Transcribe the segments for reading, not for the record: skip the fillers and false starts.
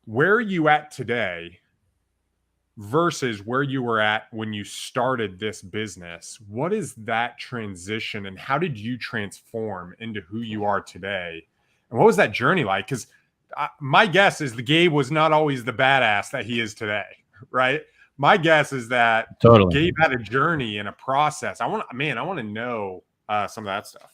where are you at today versus where you were at when you started this business? What is that transition and how did you transform into who you are today? And what was that journey like? Because my guess is the Gabe was not always the badass that he is today, right? My guess is that Totally. Gabe had a journey and a process. I want to know some of that stuff.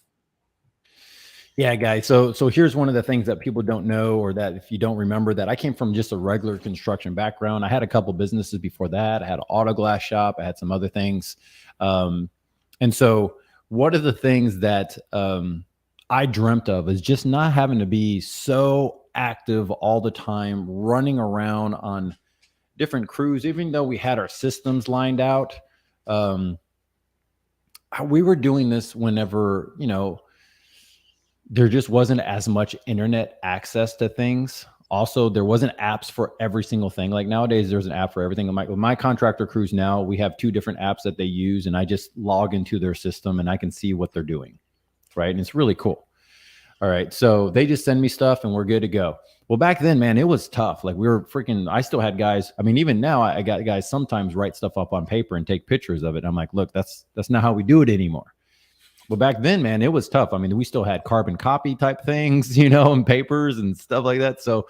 Yeah, guys. So here's one of the things that people don't know, or that if you don't remember, that I came from just a regular construction background. I had a couple businesses before that. I had an auto glass shop. I had some other things. And so one of the things that I dreamt of is just not having to be so active all the time, running around on different crews, even though we had our systems lined out. We were doing this whenever, there just wasn't as much internet access to things. Also, there wasn't apps for every single thing. Like nowadays, there's an app for everything. With my contractor crews now, we have 2 different apps that they use, and I just log into their system and I can see what they're doing, right? And it's really cool. All right, so they just send me stuff and we're good to go. Well, back then, man, it was tough. Like I still had guys. I mean, even now, I got guys sometimes write stuff up on paper and take pictures of it. I'm like, look, that's not how we do it anymore. Well, back then, man, it was tough. I mean, we still had carbon copy type things, and papers and stuff like that. So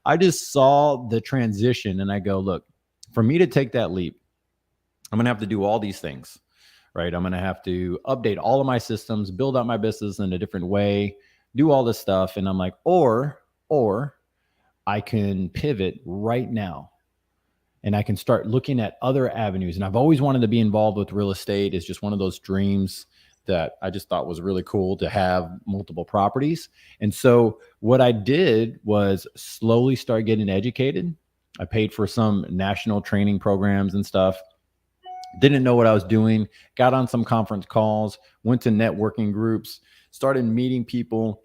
I just saw the transition and I go, look, for me to take that leap, I'm going to have to do all these things, right? I'm going to have to update all of my systems, build out my business in a different way, do all this stuff. And I'm like, or I can pivot right now and I can start looking at other avenues. And I've always wanted to be involved with real estate. It's just one of those dreams that I just thought was really cool to have multiple properties. And so what I did was slowly start getting educated. I paid for some national training programs and stuff. Didn't know what I was doing, got on some conference calls, went to networking groups, started meeting people,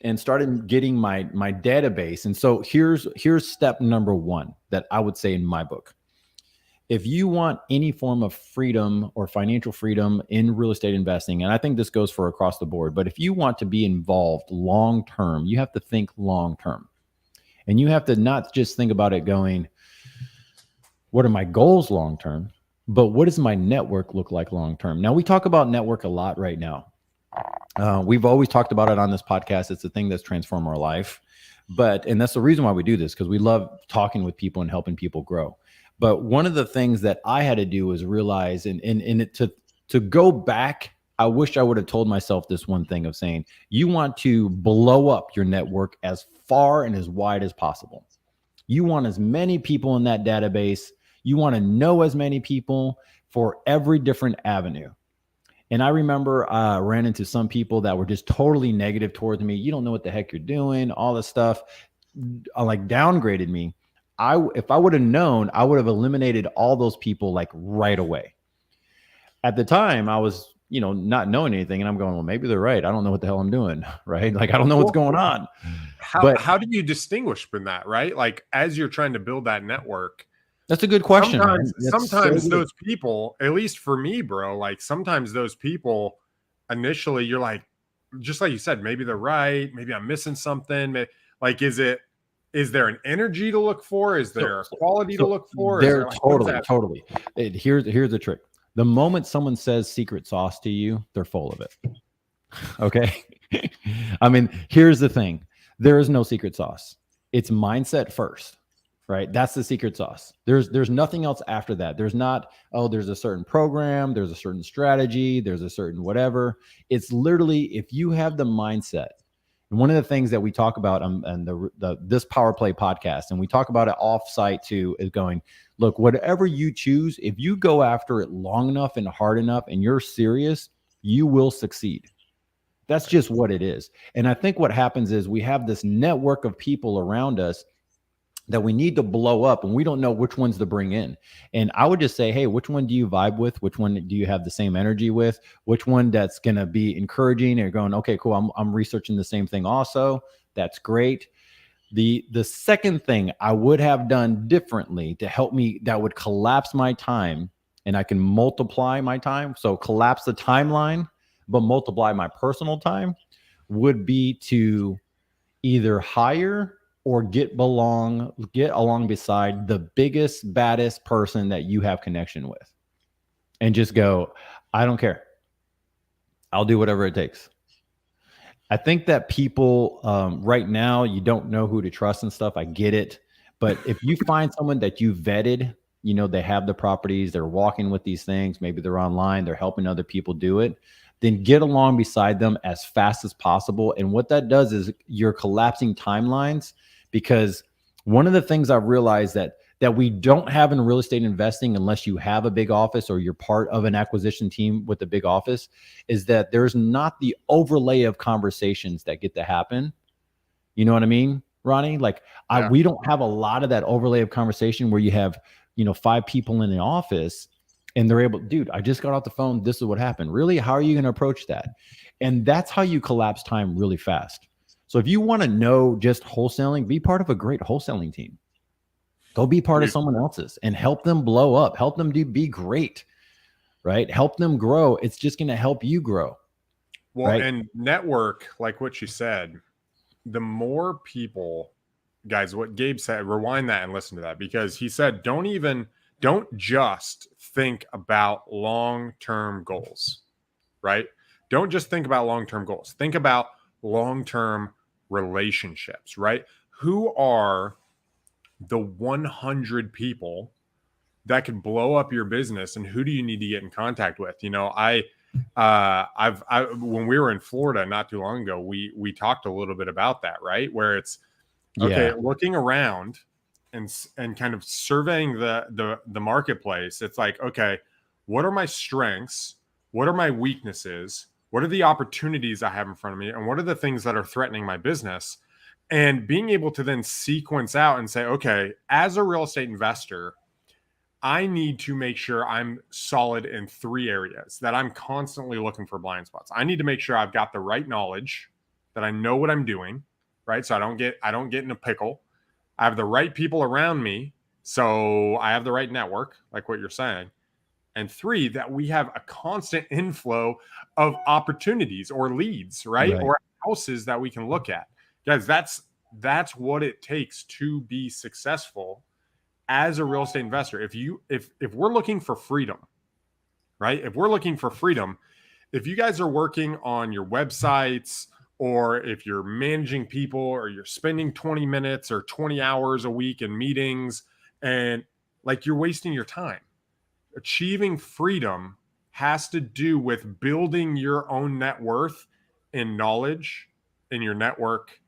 and started getting my database. And so here's step number 1 that I would say in my book. If you want any form of freedom or financial freedom in real estate investing, and I think this goes for across the board, but if you want to be involved long term, you have to think long term. And you have to not just think about it going, what are my goals long term, but what does my network look like long term? Now, we talk about network a lot right now. We've always talked about it on this podcast. It's the thing that's transformed our life. And that's the reason why we do this, because we love talking with people and helping people grow. But one of the things that I had to do was realize, to go back, I wish I would have told myself this one thing of saying, you want to blow up your network as far and as wide as possible. You want as many people in that database. You want to know as many people for every different avenue. And I remember I ran into some people that were just totally negative towards me. You don't know what the heck you're doing, all this stuff, like downgraded me. If I would have known, I would have eliminated all those people like right away. At the time, I was, not knowing anything, and I'm going, well, maybe they're right. I don't know what the hell I'm doing, right? Like, I don't know what's going on. How do you distinguish from that, right? Like, as you're trying to build that network, that's a good question. Sometimes those people, at least for me, bro, like sometimes those people initially you're like, just like you said, maybe they're right. Maybe I'm missing something. Like, is there an energy to look for? Is there a quality to look for? They're totally. Here's the trick. The moment someone says secret sauce to you, they're full of it. Okay. I mean, here's the thing. There is no secret sauce. It's mindset first. Right? That's the secret sauce. There's nothing else after that. There's not, there's a certain program, there's a certain strategy, there's a certain whatever. It's literally, if you have the mindset. And one of the things that we talk about on this Power Play podcast, and we talk about it off site too, is going, look, whatever you choose, if you go after it long enough and hard enough and you're serious, you will succeed. That's just what it is. And I think what happens is we have this network of people around us that we need to blow up, and we don't know which ones to bring in. And I would just say, hey, which one do you vibe with? Which one do you have the same energy with? Which one that's going to be encouraging, and going, okay, cool. I'm researching the same thing also. That's great. The second thing I would have done differently to help me, that would collapse my time and I can multiply my time. So collapse the timeline, but multiply my personal time, would be to either hire or get along beside the biggest, baddest person that you have connection with, and just go, I don't care. I'll do whatever it takes. I think that people right now, you don't know who to trust and stuff. I get it. But if you find someone that you vetted, they have the properties, they're walking with these things, maybe they're online, they're helping other people do it, then get along beside them as fast as possible. And what that does is you're collapsing timelines, because one of the things I've realized that we don't have in real estate investing, unless you have a big office or you're part of an acquisition team with a big office, is that there's not the overlay of conversations that get to happen. You know what I mean, Ronnie? Like we don't have a lot of that overlay of conversation where you have, 5 people in the office and they're able, dude, I just got off the phone. This is what happened. Really? How are you going to approach that? And that's how you collapse time really fast. So if you want to know just wholesaling, be part of a great wholesaling team. Go be part of someone else's and help them blow up, help them be great, right? Help them grow. It's just going to help you grow. Well, right? And network, like what you said, the more people, guys, what Gabe said, rewind that and listen to that, because he said, don't just think about long-term goals, right? Don't just think about long-term goals. Think about long-term relationships, right? Who are the 100 people that could blow up your business, and who do you need to get in contact with? When we were in Florida not too long ago, we talked a little bit about that, right? Where it's okay, looking around and kind of surveying the marketplace. It's like, okay, what are my strengths? What are my weaknesses? What are the opportunities I have in front of me? And what are the things that are threatening my business? And being able to then sequence out and say, okay, as a real estate investor, I need to make sure I'm solid in 3 areas that I'm constantly looking for blind spots. I need to make sure I've got the right knowledge, that I know what I'm doing, right? So I don't get in a pickle. I have the right people around me, so I have the right network, like what you're saying. And 3, that we have a constant inflow of opportunities or leads, right? Or houses that we can look at. Guys, that's what it takes to be successful as a real estate investor. If we're looking for freedom, right? If we're looking for freedom, if you guys are working on your websites, or if you're managing people, or you're spending 20 minutes or 20 hours a week in meetings, and like you're wasting your time. Achieving freedom has to do with building your own net worth in knowledge, in your network,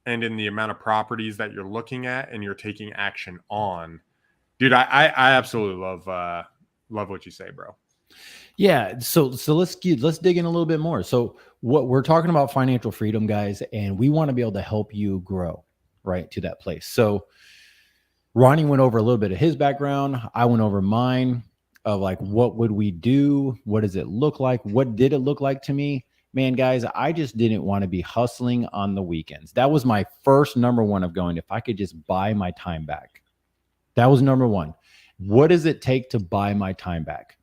and in the amount of properties that you're looking at and you're taking action on. Dude, I absolutely love what you say, bro. Yeah. So let's dig in a little bit more. So what we're talking about, financial freedom, guys, and we want to be able to help you grow right to that place. So Ronnie went over a little bit of his background. I went over mine, of like, what would we do? What does it look like? What did it look like to me? Man, guys, I just didn't want to be hustling on the weekends. That was my first number one of going, if I could just buy my time back. That was number one. What does it take to buy my time back?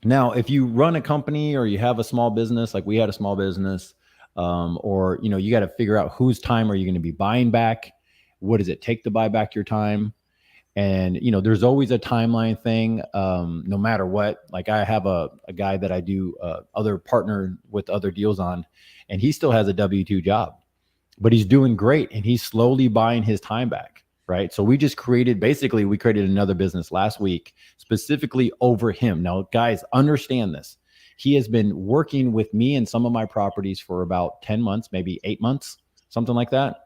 Now, if you run a company or you have a small business, like we had a small business, or, you got to figure out whose time are you going to be buying back? What does it take to buy back your time? And, there's always a timeline thing, no matter what. Like I have a guy that I do other partner with other deals on, and he still has a W-2 job, but he's doing great and he's slowly buying his time back. Right. So we created another business last week specifically over him. Now, guys, understand this. He has been working with me in some of my properties for about 10 months, maybe 8 months, something like that.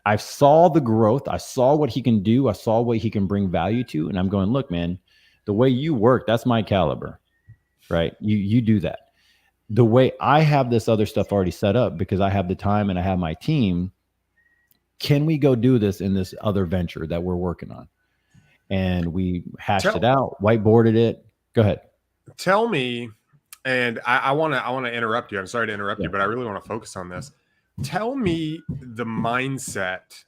I saw the growth. I saw what he can do. I saw what he can bring value to. And I'm going, look, man, the way you work, that's my caliber, right? You do that. The way I have this other stuff already set up, because I have the time and I have my team, can we go do this in this other venture that we're working on? And we hashed it out, whiteboarded it. Go ahead. Tell me, and I want to interrupt you. I'm sorry to interrupt you, but I really want to focus on this. Tell me the mindset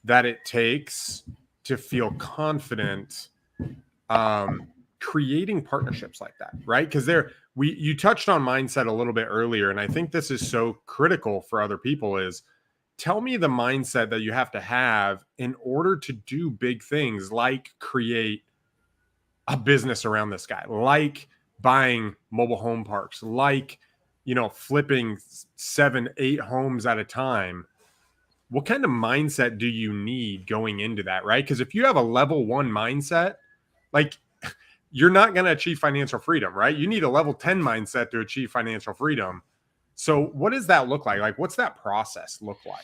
that it takes to feel confident creating partnerships like that, right? Because you touched on mindset a little bit earlier, and I think this is so critical for other people. Is tell me the mindset that you have to have in order to do big things like create a business around this guy, like buying mobile home parks, like, flipping 7, 8 homes at a time. What kind of mindset do you need going into that, right? Because if you have a level 1 mindset, like, you're not going to achieve financial freedom, right? You need a level 10 mindset to achieve financial freedom. So what does that look like? Like, what's that process look like?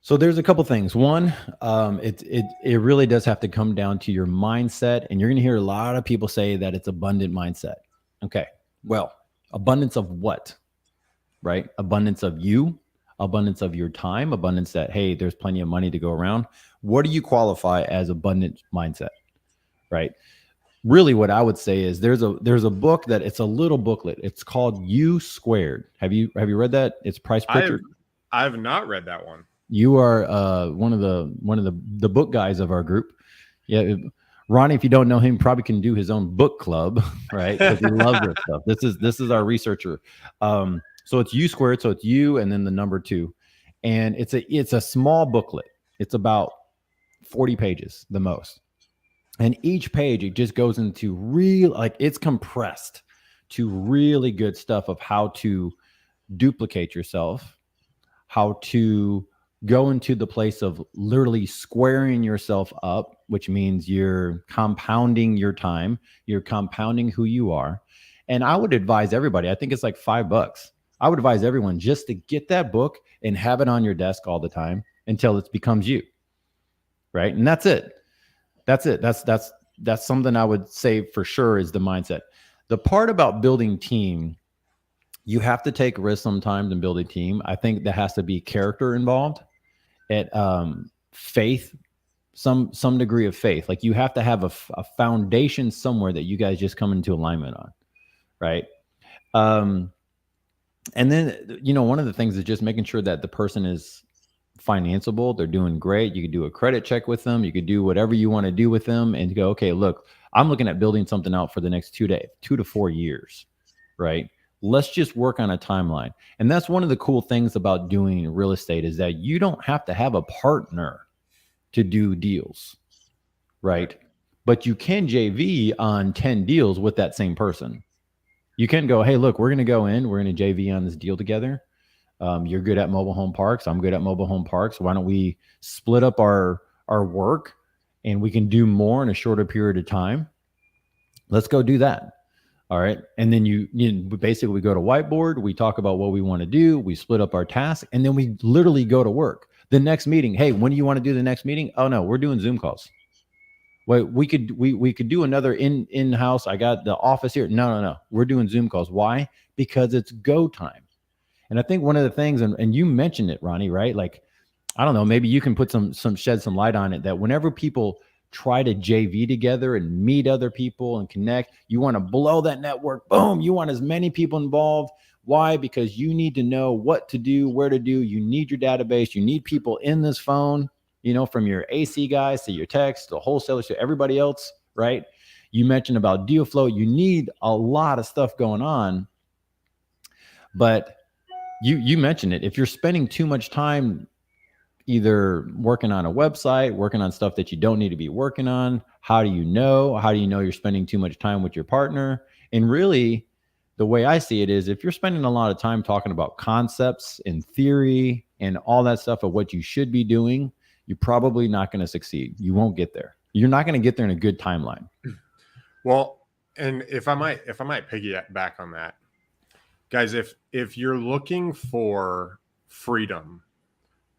So there's a couple things. One, it really does have to come down to your mindset, and you're going to hear a lot of people say that it's abundant mindset. Okay, well, abundance of what? Right? Abundance of you, abundance of your time, abundance that, hey, there's plenty of money to go around. What do you qualify as abundant mindset? Right? Really, what I would say is there's a book that it's a little booklet. It's called U Squared. Have you read that? It's Price Pritchard. I have not read that one. You are one of the book guys of our group. Yeah, Ronnie, if you don't know him, probably can do his own book club, right? Because he loves this stuff. This is our researcher. So it's U Squared. So it's U and then the number 2, and it's a small booklet. It's about 40 pages, the most. And each page, it just goes into it's compressed to really good stuff of how to duplicate yourself, how to go into the place of literally squaring yourself up, which means you're compounding your time, you're compounding who you are. And I would advise everybody, I think it's like $5. I would advise everyone just to get that book and have it on your desk all the time until it becomes you. Right? And that's it. That's something I would say for sure is the mindset. The part about building team, you have to take risks sometimes in building team. I think there has to be character involved, at faith, some degree of faith. Like you have to have a foundation somewhere that you guys just come into alignment on, right? And then one of the things is just making sure that the person is financeable. They're doing great. You could do a credit check with them. You could do whatever you want to do with them and go, okay, look, I'm looking at building something out for the next 2 to 4 years, right? Let's just work on a timeline. And that's one of the cool things about doing real estate is that you don't have to have a partner to do deals, right? But you can JV on 10 deals with that same person. You can go, hey, look, we're going to JV on this deal together. You're good at mobile home parks. I'm good at mobile home parks. Why don't we split up our work and we can do more in a shorter period of time? Let's go do that. All right. And then you basically, we go to whiteboard, we talk about what we want to do, we split up our tasks, and then we literally go to work. The next meeting, hey, when do you want to do the next meeting? Oh no, we're doing Zoom calls. Wait, we could do another in-house. I got the office here. No. We're doing Zoom calls. Why? Because it's go time. And I think one of the things, and you mentioned it, Ronnie, right? Like, I don't know, maybe you can put shed some light on it, that whenever people try to JV together and meet other people and connect, you want to blow that network. Boom. You want as many people involved. Why? Because you need to know what to do, where to do. You need your database. You need people in this phone, from your AC guys to your techs to wholesalers to everybody else, right? You mentioned about deal flow. You need a lot of stuff going on. But you mentioned it. If you're spending too much time either working on a website, working on stuff that you don't need to be working on, how do you know you're spending too much time with your partner? And really, the way I see it is, if you're spending a lot of time talking about concepts and theory and all that stuff of what you should be doing, you're probably not going to succeed. You won't get there. You're not going to get there in a good timeline. Well, and if I might piggyback on that, guys, if you're looking for freedom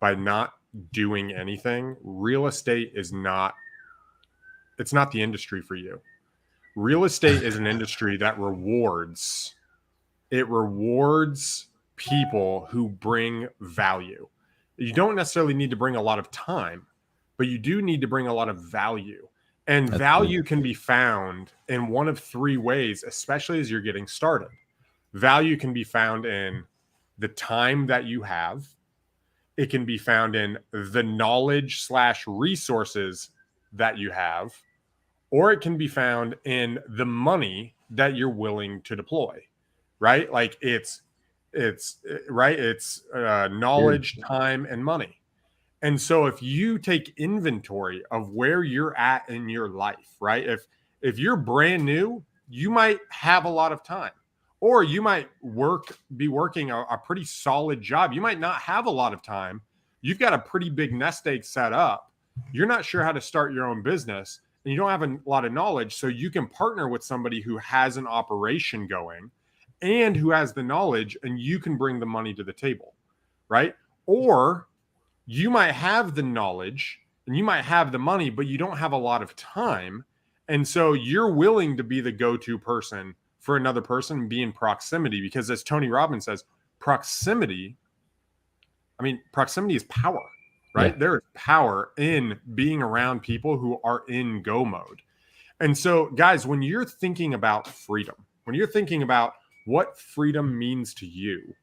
by not doing anything, real estate is not the industry for you. Real estate is an industry that rewards people who bring value. You don't necessarily need to bring a lot of time, but you do need to bring a lot of value. And That's value good. can be found in one of 3 ways, especially as you're getting started. Value can be found in the time that you have. It can be found in the knowledge / resources that you have, or it can be found in the money that you're willing to deploy, right? Like it's knowledge, time, and money. And so if you take inventory of where you're at in your life, right? If you're brand new, you might have a lot of time. Or you might be working a pretty solid job. You might not have a lot of time. You've got a pretty big nest egg set up. You're not sure how to start your own business and you don't have a lot of knowledge. So you can partner with somebody who has an operation going and who has the knowledge, and you can bring the money to the table, right? Or you might have the knowledge and you might have the money, but you don't have a lot of time. And so you're willing to be the go-to person for another person and be in proximity, because as Tony Robbins says, proximity is power, right? Yeah. There is power in being around people who are in go mode. And so, guys, when you're thinking about freedom, when you're thinking about what freedom means to you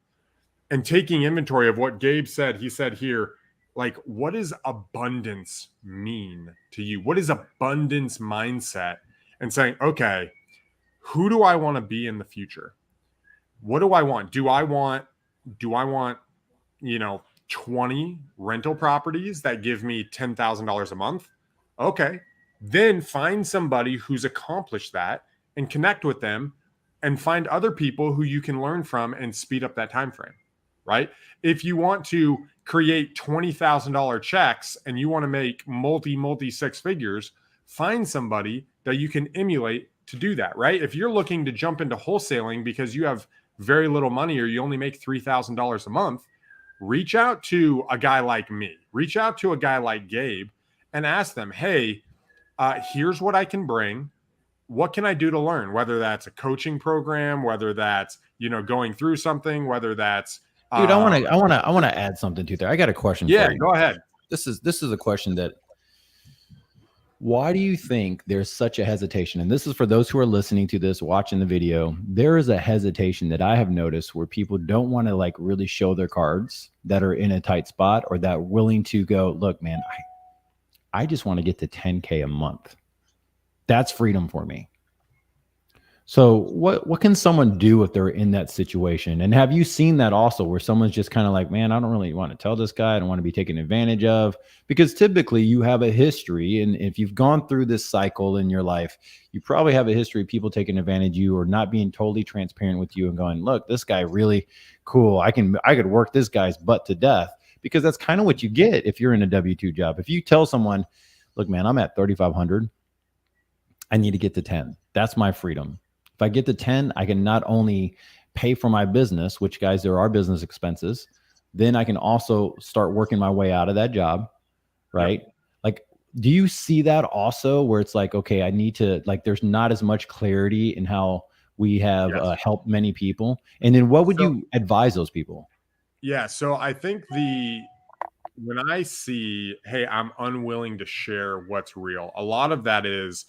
and taking inventory of what Gabe said, he said here, like, what does abundance mean to you? What is abundance mindset? And saying, okay, who do I want to be in the future? What do I want? Do I want, 20 rental properties that give me $10,000 a month? Okay. Then find somebody who's accomplished that and connect with them and find other people who you can learn from and speed up that time frame, right? If you want to create $20,000 checks and you want to make multi six figures, find somebody that you can emulate to do that, right? If you're looking to jump into wholesaling because you have very little money or you only make $3,000 a month, reach out to a guy like me, reach out to a guy like Gabe and ask them, hey, here's what I can bring. What can I do to learn? Whether that's a coaching program, whether that's, going through something, whether that's Dude, I want to add something to there. I got a question for you. Go ahead. This is a question that, why do you think there's such a hesitation? And this is for those who are listening to this, watching the video. There is a hesitation that I have noticed where people don't want to like really show their cards that are in a tight spot, or that willing to go, look, man, I just want to get to 10K a month. That's freedom for me. So what can someone do if they're in that situation? And have you seen that also, where someone's just kind of like, man, I don't really want to tell this guy, I don't want to be taken advantage of? Because typically you have a history, and if you've gone through this cycle in your life, you probably have a history of people taking advantage of you or not being totally transparent with you and going, look, this guy really cool. I could work this guy's butt to death, because that's kind of what you get if you're in a W-2 job. If you tell someone, look, man, I'm at 3,500. I need to get to 10. That's my freedom. If I get to 10, I can not only pay for my business, which, guys, there are business expenses, then I can also start working my way out of that job, right? Yep. Like, do you see that also, where it's like, okay, I need to, like, there's not as much clarity in how we have helped many people? And then what would you advise those people? Yeah. So I think when I see, hey, I'm unwilling to share what's real, a lot of that is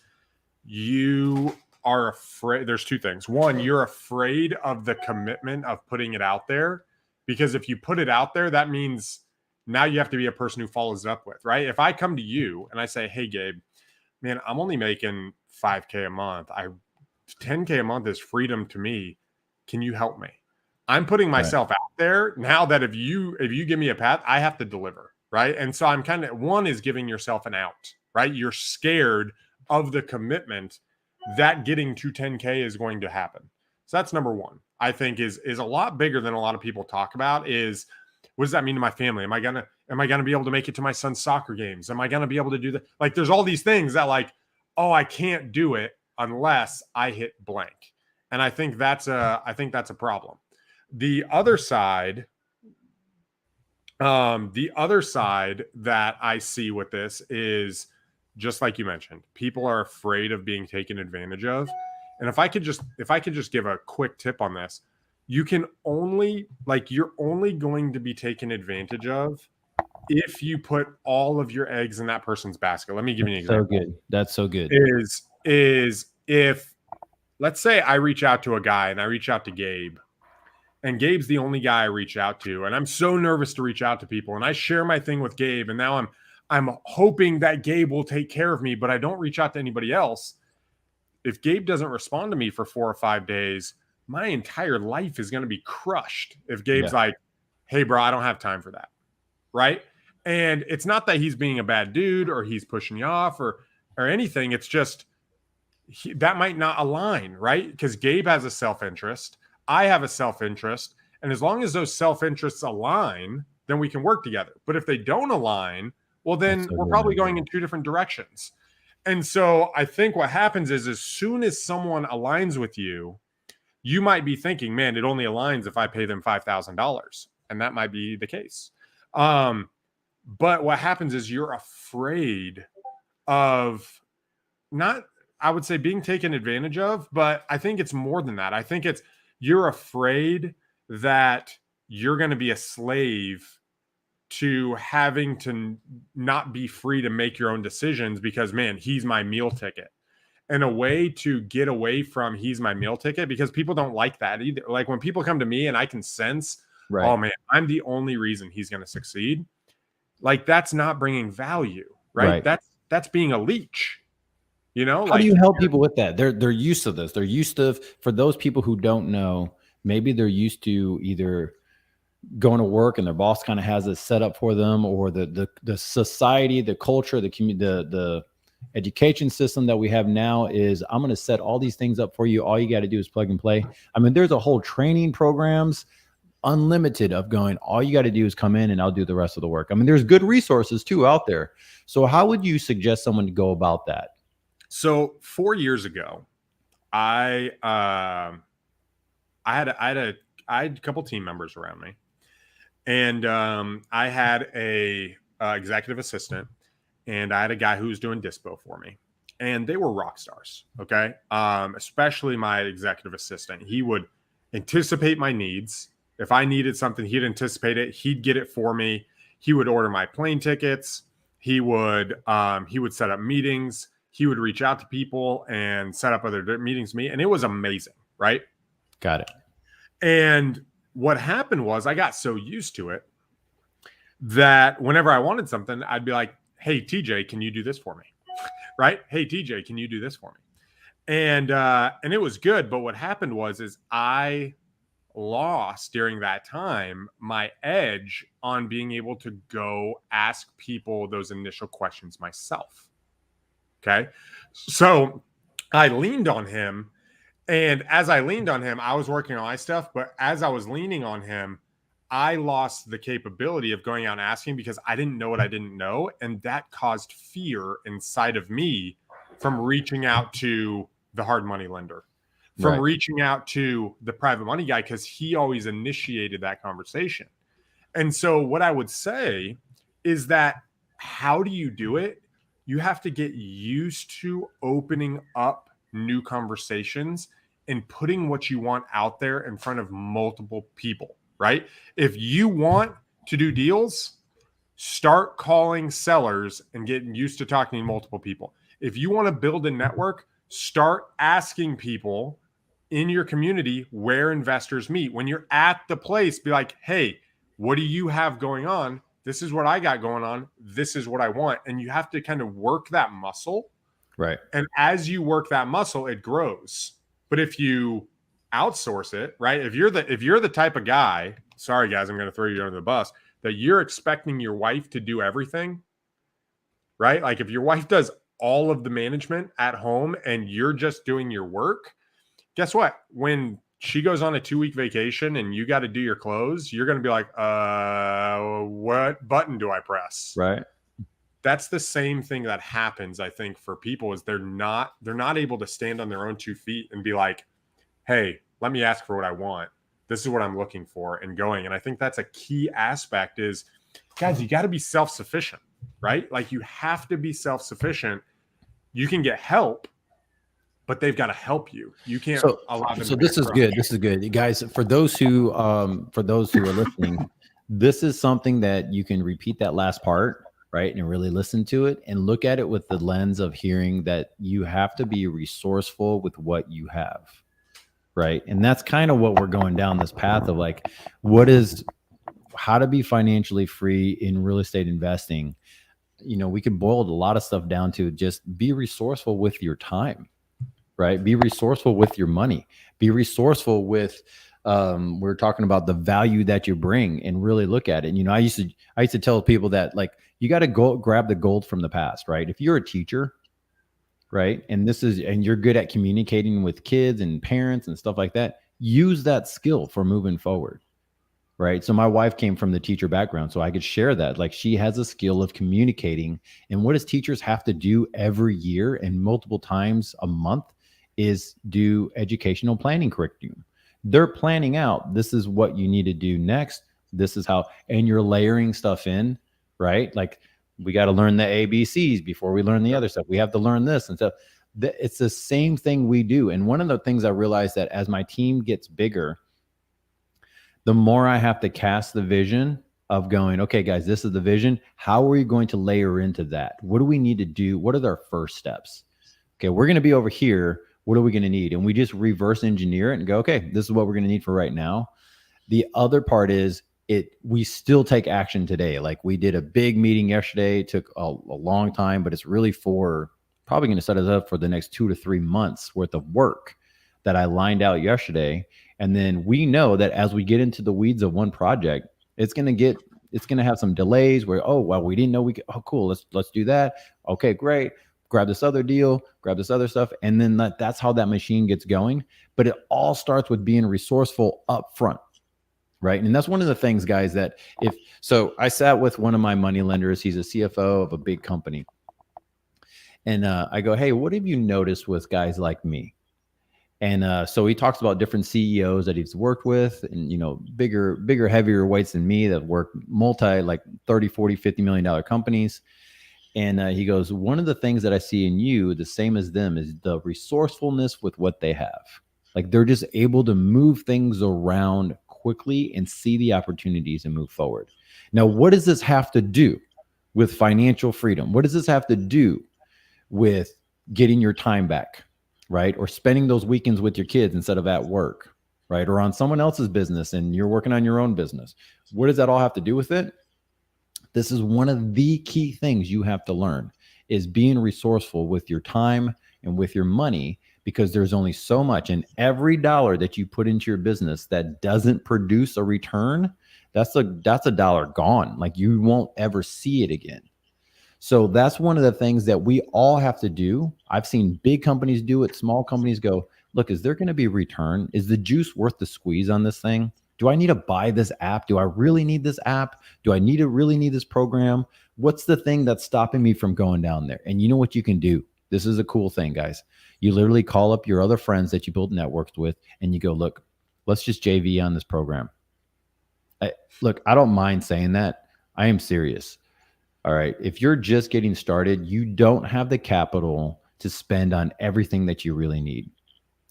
you are afraid. There's two things. One, you're afraid of the commitment of putting it out there, because if you put it out there, that means now you have to be a person who follows it up with, right? If I come to you and I say, hey, Gabe, man, I'm only making 5K a month. 10K a month is freedom to me. Can you help me? I'm putting myself out there now, that if you give me a path, I have to deliver, right? And so I'm kind of, one is giving yourself an out, right? You're scared of the commitment that getting to 10K is going to happen. So that's number one, I think is a lot bigger than a lot of people talk about. Is, what does that mean to my family? Am I gonna be able to make it to my son's soccer games? Am I gonna be able to do that? Like, there's all these things that, like, oh, I can't do it unless I hit blank. And I think that's a problem. The other side that I see with this is, just like you mentioned, people are afraid of being taken advantage of. And if I could just give a quick tip on this, you're only going to be taken advantage of if you put all of your eggs in that person's basket. Let me give you an example. So good. That's so good. Is if, let's say I reach out to a guy and I reach out to Gabe, and Gabe's the only guy I reach out to, and I'm so nervous to reach out to people, and I share my thing with Gabe, and now I'm hoping that Gabe will take care of me, but I don't reach out to anybody else. If Gabe doesn't respond to me for 4 or 5 days, my entire life is going to be crushed. If Gabe's like, hey, bro, I don't have time for that. Right. And it's not that he's being a bad dude or he's pushing you off or anything. It's just that might not align, right? Because Gabe has a self-interest. I have a self-interest. And as long as those self-interests align, then we can work together. But if they don't align, well, then we're probably going in two different directions. And so I think what happens is as soon as someone aligns with you, you might be thinking, man, it only aligns if I pay them $5,000. And that might be the case. But what happens is you're afraid of not, I would say, being taken advantage of, but I think it's more than that. I think it's you're afraid that you're going to be a slave to having to not be free to make your own decisions because, man, he's my meal ticket. And a way to get away from he's my meal ticket, because people don't like that either. Like when people come to me and I can sense, right, oh man, I'm the only reason he's going to succeed. Like that's not bringing value, right? That's being a leech. You know, how do you help people with that? They're used to this. They're used to, for those people who don't know, maybe they're used to either going to work and their boss kind of has it set up for them, or the society, the culture, the community, the education system that we have now is, I'm going to set all these things up for you. All you got to do is plug and play. I mean, there's a whole training programs, unlimited, of going, all you got to do is come in and I'll do the rest of the work. I mean, there's good resources too out there. So how would you suggest someone to go about that? So 4 years ago, I had a couple team members around me, and I had a executive assistant, and I had a guy who was doing dispo for me, and they were rock stars. Okay, especially my executive assistant. He would anticipate my needs. If I needed something, he'd anticipate it. He'd get it for me. He would order my plane tickets. He would set up meetings. He would reach out to people and set up other meetings with me. And it was amazing, right? Got it. And what happened was I got so used to it that whenever I wanted something, I'd be like, hey, TJ, can you do this for me? Right? Hey, TJ, can you do this for me? And it was good. But what happened was I lost during that time my edge on being able to go ask people those initial questions myself. Okay. So I leaned on him. And as I leaned on him, I was working on my stuff. But as I was leaning on him, I lost the capability of going out and asking because I didn't know what I didn't know. And that caused fear inside of me from reaching out to the hard money lender, from reaching out to the private money guy, because he always initiated that conversation. And so what I would say is that how do you do it? You have to get used to opening up new conversations and putting what you want out there in front of multiple people, right? If you want to do deals, start calling sellers and getting used to talking to multiple people. If you want to build a network, start asking people in your community where investors meet. When you're at the place, be like, hey, what do you have going on? This is what I got going on. This is what I want. And you have to kind of work that muscle. Right. And as you work that muscle, it grows. But if you outsource it, right? If you're the type of guy, sorry guys, I'm going to throw you under the bus, that you're expecting your wife to do everything, right? Like if your wife does all of the management at home and you're just doing your work, guess what? When she goes on a 2-week vacation and you got to do your clothes, you're going to be like, what button do I press? Right. That's the same thing that happens, I think, for people is they're not able to stand on their own 2 feet and be like, hey, let me ask for what I want. This is what I'm looking for and going. And I think that's a key aspect is, guys, you got to be self-sufficient, right? Like you have to be self-sufficient. You can get help, but they've got to help you. You can't allow them. So this is good. This is good, guys. For those who are listening, this is something that you can repeat that last part, right, and really listen to it and look at it with the lens of hearing that you have to be resourceful with what you have, right? And that's kind of what we're going down this path of, like, how to be financially free in real estate investing. You know, we could boil a lot of stuff down to just be resourceful with your time. Right? Be resourceful with your money. Be resourceful with We're talking about the value that you bring and really look at it. I used to tell people that, like, you got to go grab the gold from the past, right? If you're a teacher, right, and you're good at communicating with kids and parents and stuff like that, use that skill for moving forward. Right. So my wife came from the teacher background, so I could share that. Like, she has a skill of communicating. And what does teachers have to do every year and multiple times a month is do educational planning curriculum. They're planning out, this is what you need to do next. This is how, and you're layering stuff in, right? Like, we got to learn the ABCs before we learn the other stuff. We have to learn this. And so it's the same thing we do. And one of the things I realized that as my team gets bigger, the more I have to cast the vision of going, okay, guys, this is the vision. How are we going to layer into that? What do we need to do? What are our first steps? Okay, we're going to be over here. What are we going to need? And we just reverse engineer it and go, okay, this is what we're going to need for right now. The other part is we still take action today. Like, we did a big meeting yesterday. It took a long time, but it's really probably going to set us up for the next 2 to 3 months worth of work that I lined out yesterday. And then we know that as we get into the weeds of one project, it's going to have some delays where, oh, well, we didn't know oh, cool. Let's do that. Okay, great. Grab this other deal, grab this other stuff. And then that's how that machine gets going. But it all starts with being resourceful up front. Right. And that's one of the things, guys, that so I sat with one of my money lenders. He's a CFO of a big company. And I go, hey, what have you noticed with guys like me? And so he talks about different CEOs that he's worked with, and, bigger, heavier weights than me that work like 30, 40, $50 million companies. And he goes, one of the things that I see in you, the same as them, is the resourcefulness with what they have. Like, they're just able to move things around quickly and see the opportunities and move forward. Now, what does this have to do with financial freedom? What does this have to do with getting your time back? Right? Or spending those weekends with your kids instead of at work, right? Or on someone else's business and you're working on your own business. What does that all have to do with it? This is one of the key things you have to learn, is being resourceful with your time and with your money, because there's only so much. And every dollar that you put into your business that doesn't produce a return, that's a dollar gone. Like, you won't ever see it again. So that's one of the things that we all have to do. I've seen big companies do it. Small companies go, look, is there going to be a return? Is the juice worth the squeeze on this thing? Do I need to buy this app? Do I really need this app? Do I really need this program? What's the thing that's stopping me from going down there? And you know what you can do? This is a cool thing, guys. You literally call up your other friends that you build networks with, and you go, look, let's just JV on this program. Look, I don't mind saying that. I am serious. All right. If you're just getting started, you don't have the capital to spend on everything that you really need.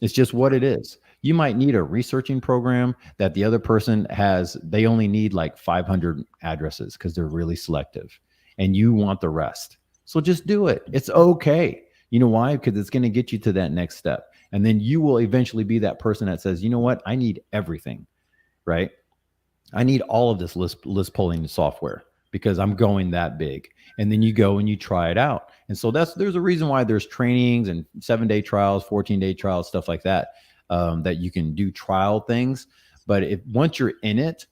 It's just what it is. You might need a researching program that the other person has. They only need like 500 addresses because they're really selective, and you want the rest. So just do it. It's okay. You know why? Because it's going to get you to that next step. And then you will eventually be that person that says, you know what? I need everything, right? I need all of this list pulling software, because I'm going that big. And then you go and you try it out. And so there's a reason why there's trainings and 7-day trials, 14-day trials, stuff like that, that you can do trial things. But once you're in it,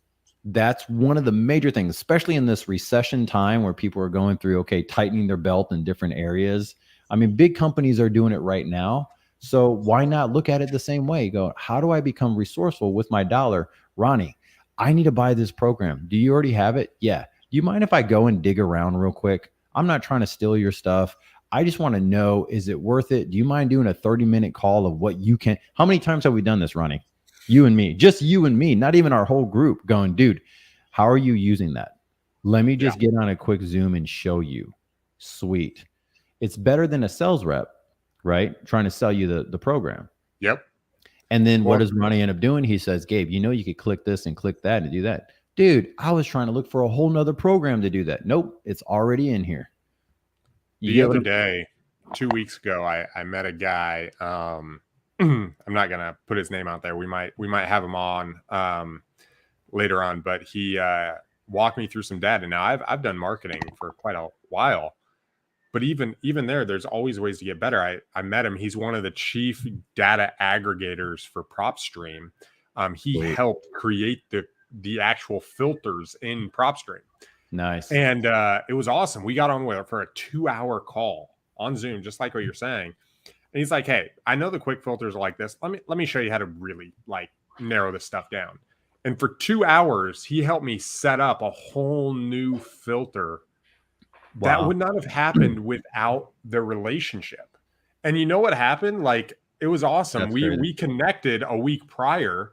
that's one of the major things, especially in this recession time where people are going through, okay, tightening their belt in different areas. I mean, big companies are doing it right now. So why not look at it the same way? Go, how do I become resourceful with my dollar? Ronnie, I need to buy this program. Do you already have it? Yeah. Do you mind if I go and dig around real quick? I'm not trying to steal your stuff. I just want to know, is it worth it? Do you mind doing a 30-minute call of what you can? How many times have we done this, Ronnie? You and me, just you and me, not even our whole group, going, dude, how are you using that? Let me just get on a quick Zoom and show you. Sweet. It's better than a sales rep, right? Trying to sell you the program. Yep. And then what does Ronnie end up doing? He says, Gabe, you could click this and click that and do that. Dude, I was trying to look for a whole nother program to do that. Nope, it's already in here. The other day, 2 weeks ago, I met a guy. I'm not gonna put his name out there. We might have him on later on, but he walked me through some data. Now I've done marketing for quite a while, but even there's always ways to get better. I met him. He's one of the chief data aggregators for PropStream. He Sweet. helped create the actual filters in PropStream. Nice. And it was awesome. We got on with it for a 2-hour call on Zoom, just like what you're saying. And he's like, "Hey, I know the quick filters are like this. Let me show you how to really like narrow this stuff down." And for 2 hours, he helped me set up a whole new filter that would not have happened without the relationship. And you know what happened? Like, it was awesome. That's crazy. We connected a week prior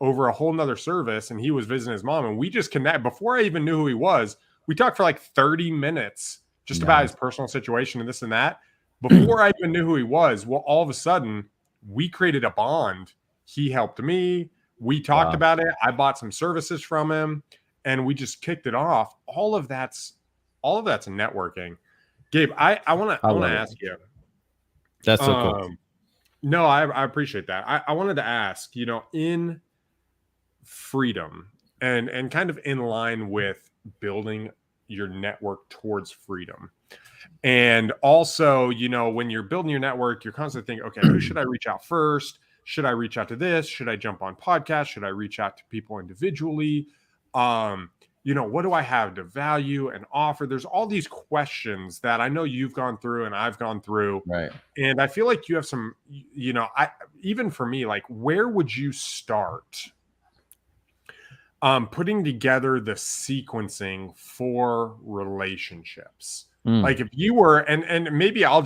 over a whole nother service, and he was visiting his mom, and we just connect before I even knew who he was. We talked for like 30 minutes just about his personal situation and this and that. Before I even knew who he was, well, all of a sudden we created a bond. He helped me. We talked about it. I bought some services from him, and we just kicked it off. All of that's networking. Gabe, I want to ask you. That's so cool. No, I appreciate that. I wanted to ask, in freedom and kind of in line with building your network towards freedom. And also, when you're building your network, you're constantly thinking, okay, who should I reach out first? Should I reach out to this? Should I jump on podcasts? Should I reach out to people individually? What do I have to value and offer? There's all these questions that I know you've gone through and I've gone through. Right. And I feel like you have some, even for me, like, where would you start putting together the sequencing for relationships? Like, if you were, and maybe I'll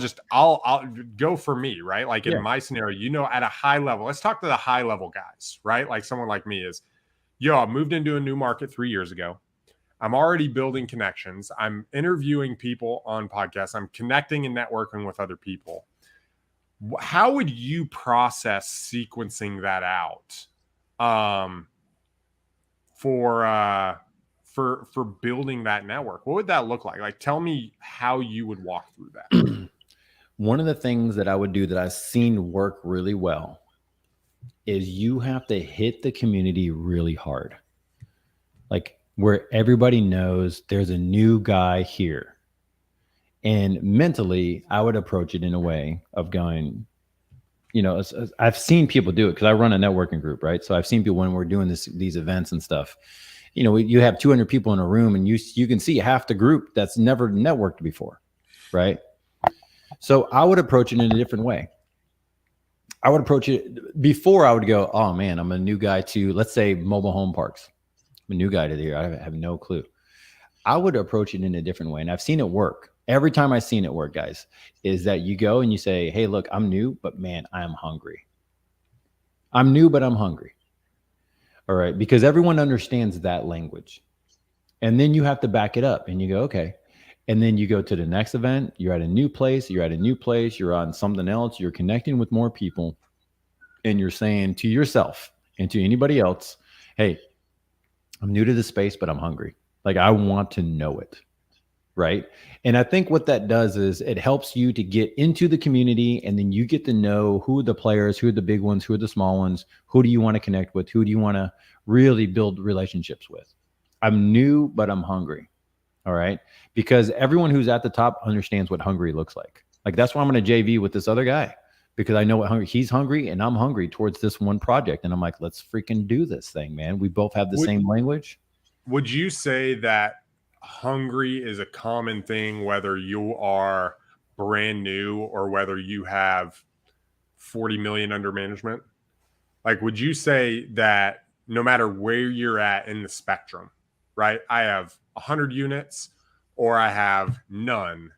go for me, right? Like in my scenario, at a high level, let's talk to the high level guys, right? Like someone like me is, I moved into a new market 3 years ago. I'm already building connections. I'm interviewing people on podcasts. I'm connecting and networking with other people. How would you process sequencing that out for building that network? What would that look like? Like, tell me how you would walk through that. One of the things that I would do that I've seen work really well is you have to hit the community really hard. Like, where everybody knows there's a new guy here. And mentally, I would approach it in a way of going, I've seen people do it because I run a networking group, right? So I've seen people when we're doing these events and stuff. You have 200 people in a room and you can see half the group that's never networked before, right? So I would approach it in a different way. I would approach it before I would go, oh man, I'm a new guy to, let's say, mobile home parks. I'm a new guy to here. I have no clue. I would approach it in a different way. And I've seen it work. Every time I've seen it work, guys, is that you go and you say, hey, look, I'm new, but man, I'm hungry. I'm new, but I'm hungry. All right. Because everyone understands that language. And then you have to back it up and you go, okay. And then you go to the next event. You're at a new place. You're on something else. You're connecting with more people. And you're saying to yourself and to anybody else, hey, I'm new to this space, but I'm hungry. Like, I want to know it. Right. And I think what that does is it helps you to get into the community, and then you get to know who are the players, who are the big ones, who are the small ones, who do you want to connect with, who do you want to really build relationships with. I'm new, but I'm hungry. All right. Because everyone who's at the top understands what hungry looks like. Like, that's why I'm going to JV with this other guy, because I know what he's hungry and I'm hungry towards this one project. And I'm like, let's freaking do this thing, man. We both have the same language. Would you say that hungry is a common thing, whether you are brand new or whether you have 40 million under management? Like, would you say that no matter where you're at in the spectrum, right? I have 100 units or I have none,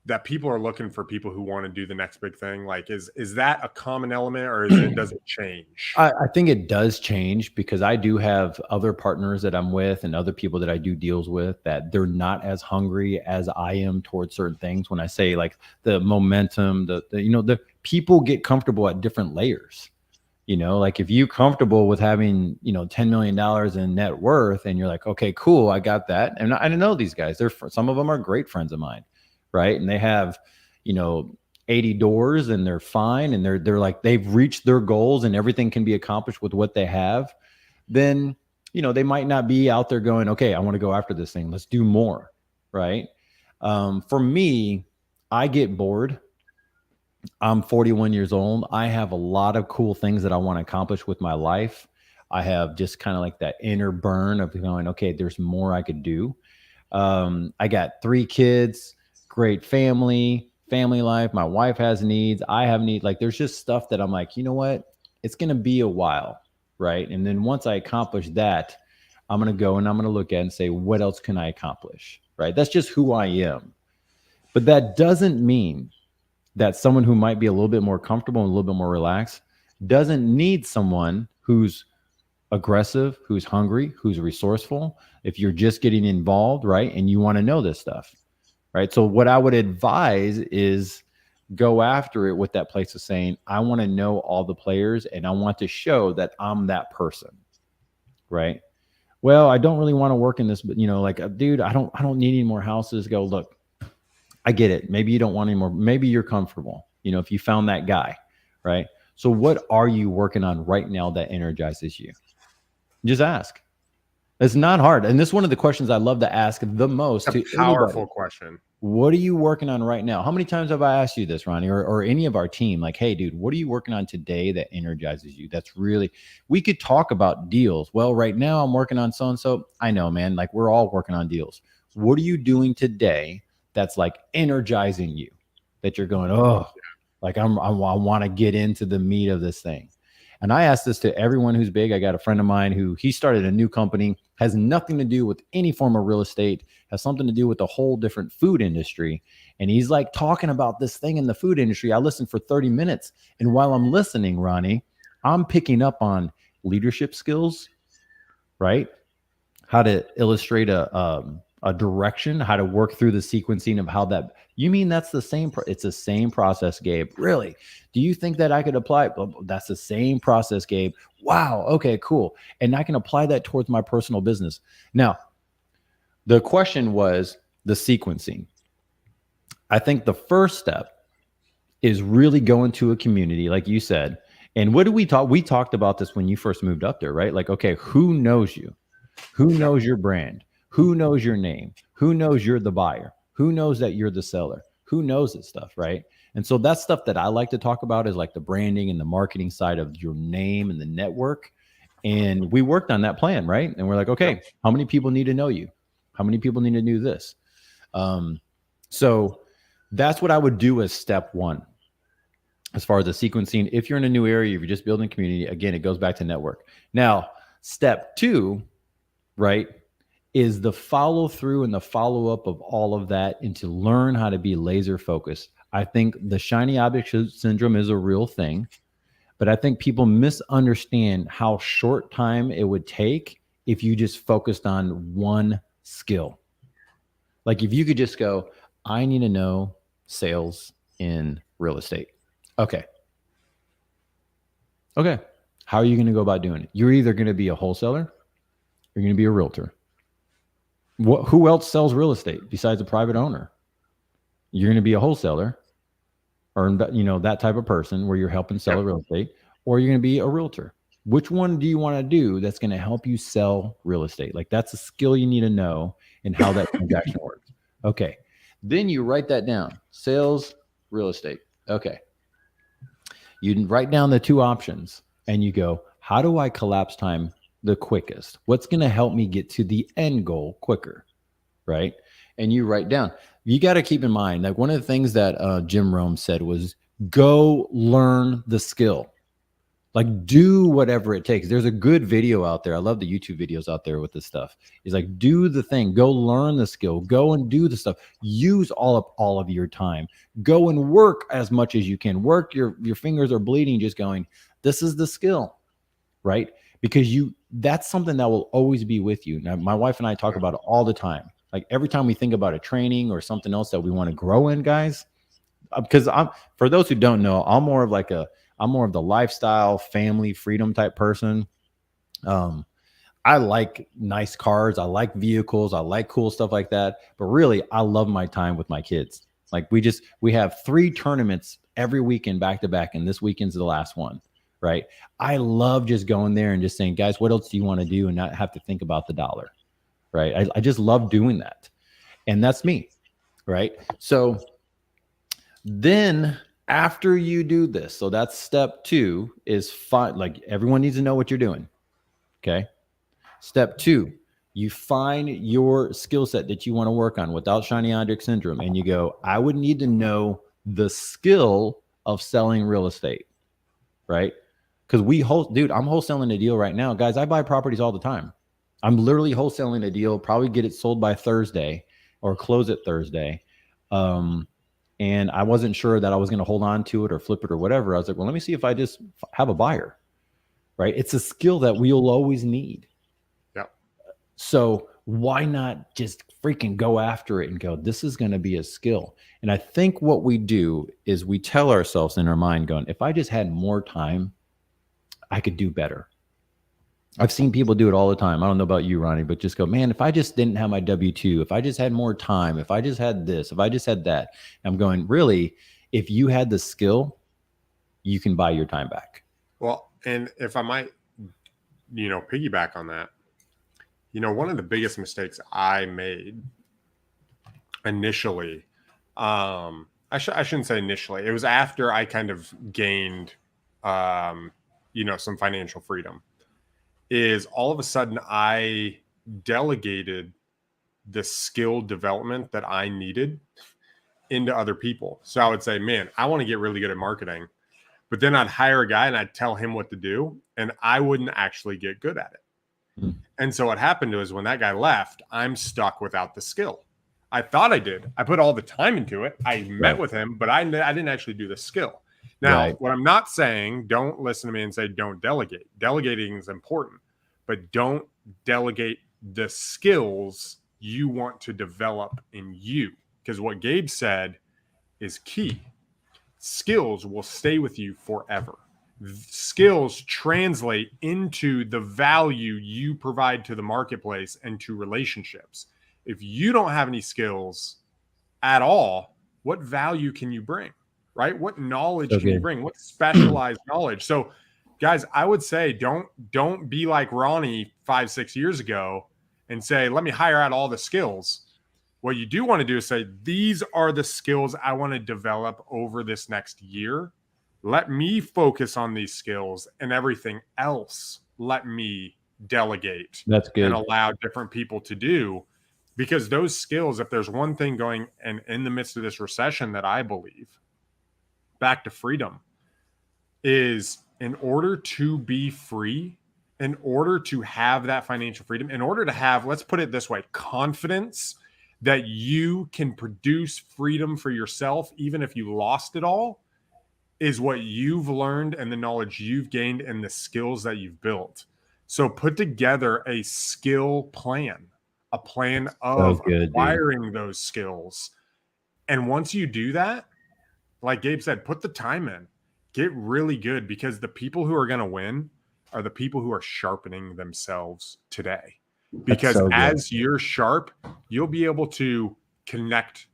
that people are looking for people who want to do the next big thing? Like, is that a common element, or does it change? I think it does change, because I do have other partners that I'm with and other people that I do deals with that they're not as hungry as I am towards certain things. When I say like the momentum, the people get comfortable at different layers. Like, if you're comfortable with having, $10 million in net worth and you're like, okay, cool, I got that. And I know these guys, some of them are great friends of mine. Right. And they have, 80 doors and they're fine. And they're like, they've reached their goals and everything can be accomplished with what they have. Then, they might not be out there going, okay, I want to go after this thing. Let's do more. Right. For me, I get bored I'm 41 years old. I have a lot of cool things that I want to accomplish with my life. I have just kind of like that inner burn of going, okay, there's more I could do. I got 3 kids, great family life. My wife has needs. I have needs. Like there's just stuff that I'm like, you know what? It's going to be a while. Right. And then once I accomplish that, I'm going to go and I'm going to look at it and say, what else can I accomplish? Right. That's just who I am. But that doesn't mean that someone who might be a little bit more comfortable and a little bit more relaxed doesn't need someone who's aggressive, who's hungry, who's resourceful. If you're just getting involved, right, and you want to know this stuff, right? So what I would advise is go after it with that place of saying, I want to know all the players and I want to show that I'm that person, right? Well, I don't really want to work in this, but like, dude, I don't need any more houses. Go look. I get it. Maybe you don't want any more. Maybe you're comfortable, if you found that guy, right? So what are you working on right now that energizes you? Just ask. It's not hard. And this is one of the questions I love to ask the most to powerful anybody. Question. What are you working on right now? How many times have I asked you this, Ronnie, or any of our team? Like, hey, dude, what are you working on today that energizes you? That's really, we could talk about deals. Well, right now I'm working on so-and-so. I know, man, like we're all working on deals. What are you doing today that's like energizing you, that you're going, oh, like I want to get into the meat of this thing. And I ask this to everyone who's big. I got a friend of mine who he started a new company, has nothing to do with any form of real estate, has something to do with a whole different food industry. And he's like talking about this thing in the food industry. I listened for 30 minutes. And while I'm listening, Ronnie, I'm picking up on leadership skills, right? How to illustrate a direction, how to work through the sequencing of how that, you mean that's the same, it's the same process, Gabe. Really? Do you think that I could apply? That's the same process, Gabe. Wow. Okay, cool. And I can apply that towards my personal business. Now, the question was the sequencing. I think the first step is really going to a community, like you said. And what did we talk? We talked about this when you first moved up there, right? Like, okay, who knows you? Who knows your brand? Who knows your name? Who knows you're the buyer? Who knows that you're the seller? Who knows this stuff, right? And so that's stuff that I like to talk about is like the branding and the marketing side of your name and the network. And we worked on that plan, right? And we're like, okay, how many people need to know you? How many people need to do this? So that's what I would do as step one. As far as the sequencing, if you're in a new area, if you're just building community, again, it goes back to network. Now, step two, right, is the follow through and the follow up of all of that and to learn how to be laser focused. I think the shiny object syndrome is a real thing, but I think people misunderstand how short time it would take if you just focused on one skill. Like if you could just go, I need to know sales in real estate. Okay. How are you going to go about doing it? You're either going to be a wholesaler or you're going to be a realtor. Who else sells real estate besides a private owner? You're going to be a wholesaler or, that type of person where you're helping sell real estate, or you're going to be a realtor. Which one do you want to do that's going to help you sell real estate? Like that's a skill you need to know and how that transaction works. Okay. Then you write that down. Sales, real estate. Okay. You write down the two options and you go, how do I collapse time the quickest? What's going to help me get to the end goal quicker? Right. And you write down, you got to keep in mind, like one of the things that Jim Rome said was go learn the skill, like do whatever it takes. There's a good video out there. I love the YouTube videos out there with this stuff. He's like, do the thing, go learn the skill, go and do the stuff, use all of your time, go and work as much as you can work. Your fingers are bleeding, just going, this is the skill, right? Because that's something that will always be with you. Now, my wife and I talk about it all the time. Like every time we think about a training or something else that we want to grow in, guys, because for those who don't know, I'm more of the lifestyle, family, freedom type person. I like nice cars. I like vehicles. I like cool stuff like that. But really, I love my time with my kids. Like we have 3 tournaments every weekend back to back, and this weekend's the last one. Right. I love just going there and just saying, guys, what else do you want to do? And not have to think about the dollar. Right. I just love doing that. And that's me. Right. So then After you do this, so that's step 2 is fine. Like everyone needs to know what you're doing. Okay. Step 2, you find your skill set that you want to work on without shiny object syndrome. And you go, I would need to know the skill of selling real estate. Right. Because dude, I'm wholesaling a deal right now. Guys, I buy properties all the time. I'm literally wholesaling a deal, probably get it sold by Thursday or close it Thursday. And I wasn't sure that I was going to hold on to it or flip it or whatever. I was like, well, let me see if I just have a buyer, right? It's a skill that we'll always need. Yeah. So why not just freaking go after it and go, this is going to be a skill. And I think what we do is we tell ourselves in our mind going, if I just had more time, I could do better. I've seen people do it all the time. I don't know about you, Ronnie, but just go, man, if I just didn't have my W-2, if I just had more time, if I just had this, if I just had that, I'm going, really, if you had the skill, you can buy your time back. Well, and if I might, piggyback on that, one of the biggest mistakes I made initially, I shouldn't say initially, it was after I kind of gained, some financial freedom, is all of a sudden I delegated the skill development that I needed into other people. So I would say, man, I want to get really good at marketing, but then I'd hire a guy and I'd tell him what to do, and I wouldn't actually get good at it. Mm. And so what happened was when that guy left, I'm stuck without the skill. I thought I did. I put all the time into it. I met with him, but I didn't actually do the skill. Now, what I'm not saying, don't listen to me and say don't delegate. Delegating is important, but don't delegate the skills you want to develop in you. Because what Gabe said is key. Skills will stay with you forever. Skills translate into the value you provide to the marketplace and to relationships. If you don't have any skills at all, what value can you bring? Right? What knowledge can you bring? What specialized knowledge? So, guys, I would say don't be like Ronnie 5-6 years ago and say, let me hire out all the skills. What you do want to do is say, these are the skills I want to develop over this next year. Let me focus on these skills, and everything else let me delegate. That's good. And allow different people to do. Because those skills, if there's one thing going and in the midst of this recession that I believe, back to freedom, is in order to be free, in order to have that financial freedom, in order to have, let's put it this way, confidence that you can produce freedom for yourself, even if you lost it all, is what you've learned and the knowledge you've gained and the skills that you've built. So put together a skill plan, a plan of acquiring those skills. And once you do that, like Gabe said, put the time in, get really good, because the people who are going to win are the people who are sharpening themselves today. Because as you're sharp, you'll be able to connect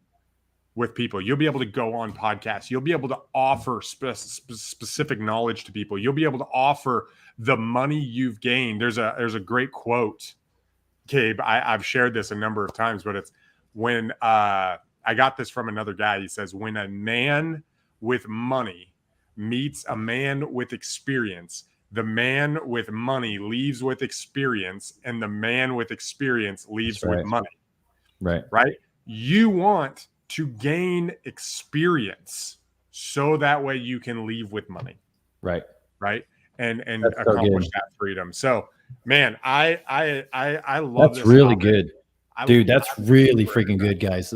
with people. You'll be able to go on podcasts. You'll be able to offer specific knowledge to people. You'll be able to offer the money you've gained. There's a great quote, Gabe. I've shared this a number of times, but it's when I got this from another guy. He says, when a man with money meets a man with experience, the man with money leaves with experience, and the man with experience leaves with money. Right? You want to gain experience so that way you can leave with money. Right? And accomplish that freedom. So, man, I love that's really good. Dude, that's really freaking good, guys.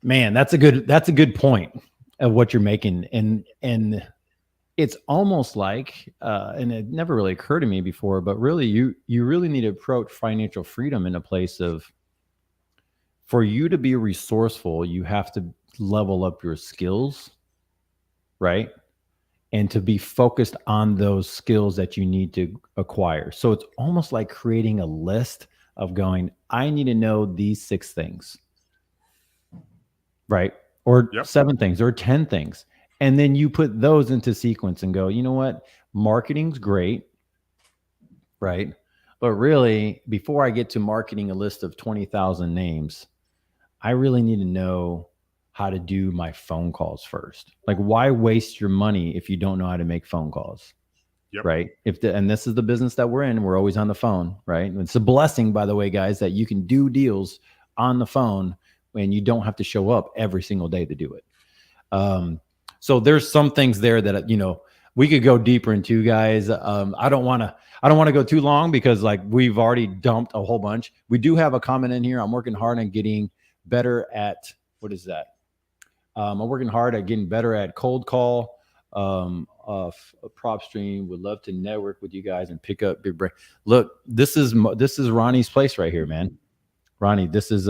Man, that's a good point of what you're making. And it's almost like, and it never really occurred to me before, but really you really need to approach financial freedom in a place of, for you to be resourceful, you have to level up your skills, right? And to be focused on those skills that you need to acquire. So it's almost like creating a list of going, I need to know these 6 things, right? Or 7 things or 10 things. And then you put those into sequence and go, you know what? Marketing's great, right? But really, before I get to marketing a list of 20,000 names, I really need to know how to do my phone calls first. Like, why waste your money if you don't know how to make phone calls? Yep. Right. And this is the business that we're in. We're always on the phone. Right. And it's a blessing, by the way, guys, that you can do deals on the phone when you don't have to show up every single day to do it. So there's some things there that, we could go deeper into, guys. I don't want to go too long because like we've already dumped a whole bunch. We do have a comment in here. I'm working hard on getting better at, what is that? I'm working hard at getting better at cold call, prop stream. Would love to network with you guys and pick up big break. Look, this is Ronnie's place right here, man. Ronnie, this is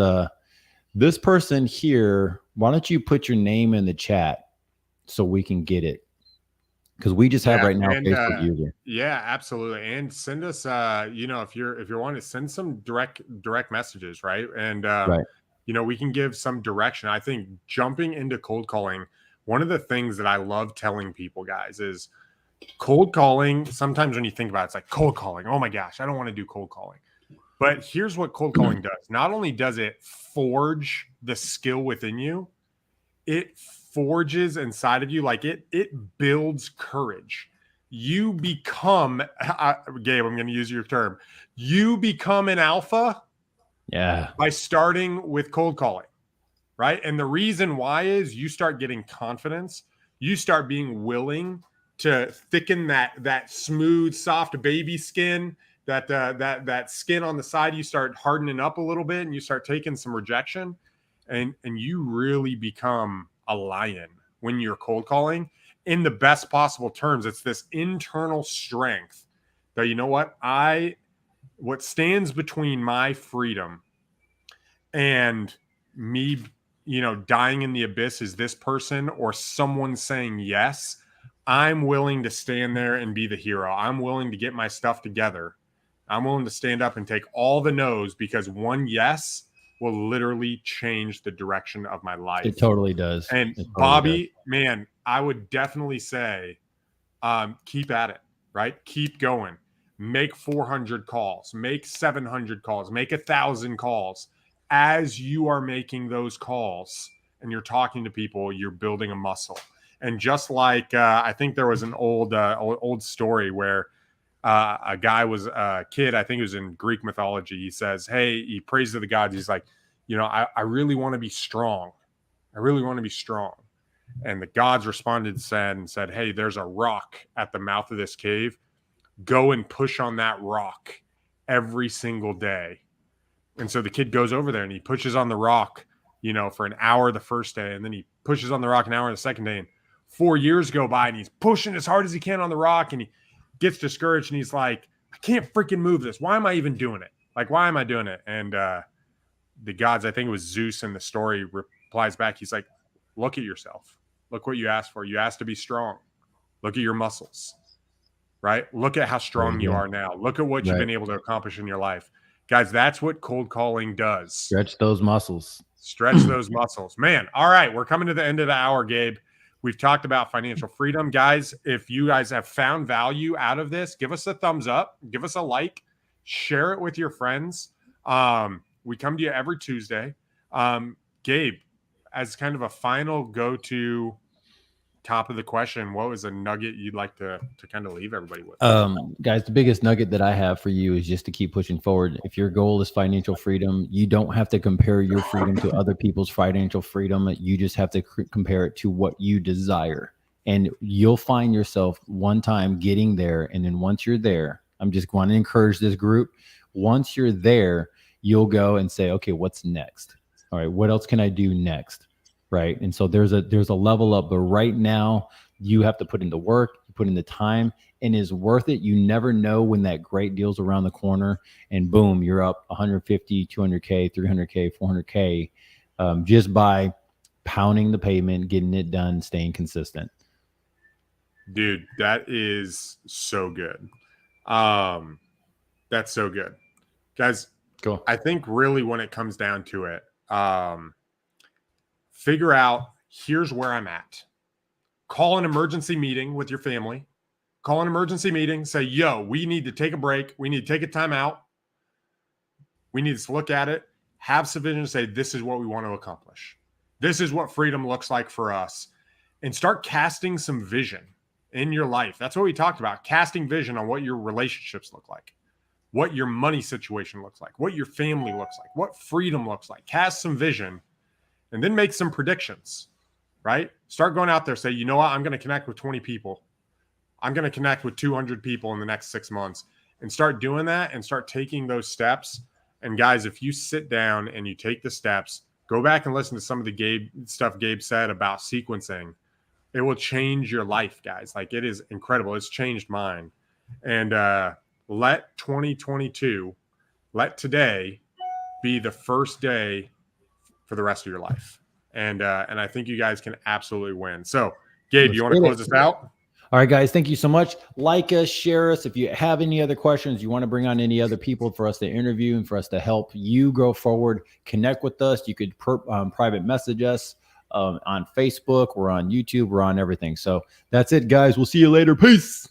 this person here. Why don't you put your name in the chat so we can get it? Because we just have right now Facebook user. Yeah, absolutely. And send us, if you're wanting to send some direct messages, right? And right. We can give some direction. I think jumping into cold calling, one of the things that I love telling people, guys, is cold calling. Sometimes when you think about it, it's like cold calling. Oh my gosh, I don't want to do cold calling. But here's what cold calling does. Not only does it forge the skill within you, it forges inside of you, like it builds courage. You become, Gabe, I'm going to use your term. You become an alpha. Yeah. By starting with cold calling, right? And the reason why is you start getting confidence. You start being willing to thicken that smooth, soft baby skin, that skin on the side. You start hardening up a little bit, and you start taking some rejection, and you really become a lion when you're cold calling in the best possible terms. It's this internal strength that, what stands between my freedom and me, dying in the abyss is this person or someone saying yes. I'm willing to stand there and be the hero. I'm willing to get my stuff together. I'm willing to stand up and take all the no's because one yes will literally change the direction of my life. It totally does. And Bobby, man, I would definitely say keep at it, right? Keep going. Make 400 calls, make 700 calls, make 1,000 calls. As you are making those calls and you're talking to people, you're building a muscle. And just like I think there was an old story where a guy was a kid, I think it was in Greek mythology. He says, hey, he prays to the gods. He's like, I really want to be strong. I really want to be strong. And the gods responded and said, hey, there's a rock at the mouth of this cave. Go and push on that rock every single day. And so the kid goes over there and he pushes on the rock, for an hour the first day. And then he pushes on the rock an hour the second day. And 4 years go by and he's pushing as hard as he can on the rock. And he gets discouraged and he's like, I can't freaking move this. Why am I even doing it? Like, why am I doing it? And the gods, I think it was Zeus in the story, replies back. He's like, look at yourself. Look what you asked for. You asked to be strong. Look at your muscles, right? Look at how strong you are now. Look at what you've been able to accomplish in your life. Guys, that's what cold calling does. Stretch those muscles. Stretch those muscles. Man, all right. We're coming to the end of the hour, Gabe. We've talked about financial freedom. Guys, if you guys have found value out of this, give us a thumbs up. Give us a like. Share it with your friends. We come to you every Tuesday. Gabe, as kind of a final go-to top of the question, what was a nugget you'd like to kind of leave everybody with? Guys, the biggest nugget that I have for you is just to keep pushing forward. If your goal is financial freedom, you don't have to compare your freedom to other people's financial freedom. You just have to compare it to what you desire. And you'll find yourself one time getting there. And then once you're there, I'm just going to encourage this group. Once you're there, you'll go and say, okay, what's next? All right, what else can I do next? Right. And so there's a level up, but right now you have to put in the work, you put in the time, and it's worth it. You never know when that great deal's around the corner and boom, you're up 150, 200K, 300K, 400K, just by pounding the pavement, getting it done, staying consistent. Dude, that is so good. That's so good. Guys, cool. I think really when it comes down to it, figure out, here's where I'm at. Call an emergency meeting with your family. Call an emergency meeting. Say, yo, we need to take a break. We need to take a time out. We need to look at it. Have some vision. Say, this is what we want to accomplish. This is what freedom looks like for us. And start casting some vision in your life. That's what we talked about, casting vision on what your relationships look like, what your money situation looks like, what your family looks like, what freedom looks like. Cast some vision and then make some predictions, right? Start going out there, say, you know what? I'm going to connect with 20 people. I'm going to connect with 200 people in the next 6 months, and start doing that and start taking those steps. And guys, if you sit down and you take the steps, go back and listen to some of the stuff Gabe said about sequencing. It will change your life, guys. Like, it is incredible. It's changed mine. And let 2022, let today be the first day for the rest of your life. And I think you guys can absolutely win. So, Gabe, you want to close this out? All right, guys, thank you so much. Like us, share us. If you have any other questions, you want to bring on any other people for us to interview and for us to help you go forward, connect with us. You could private message us on Facebook. We're on YouTube. We're on everything. So that's it, guys. We'll see you later. Peace.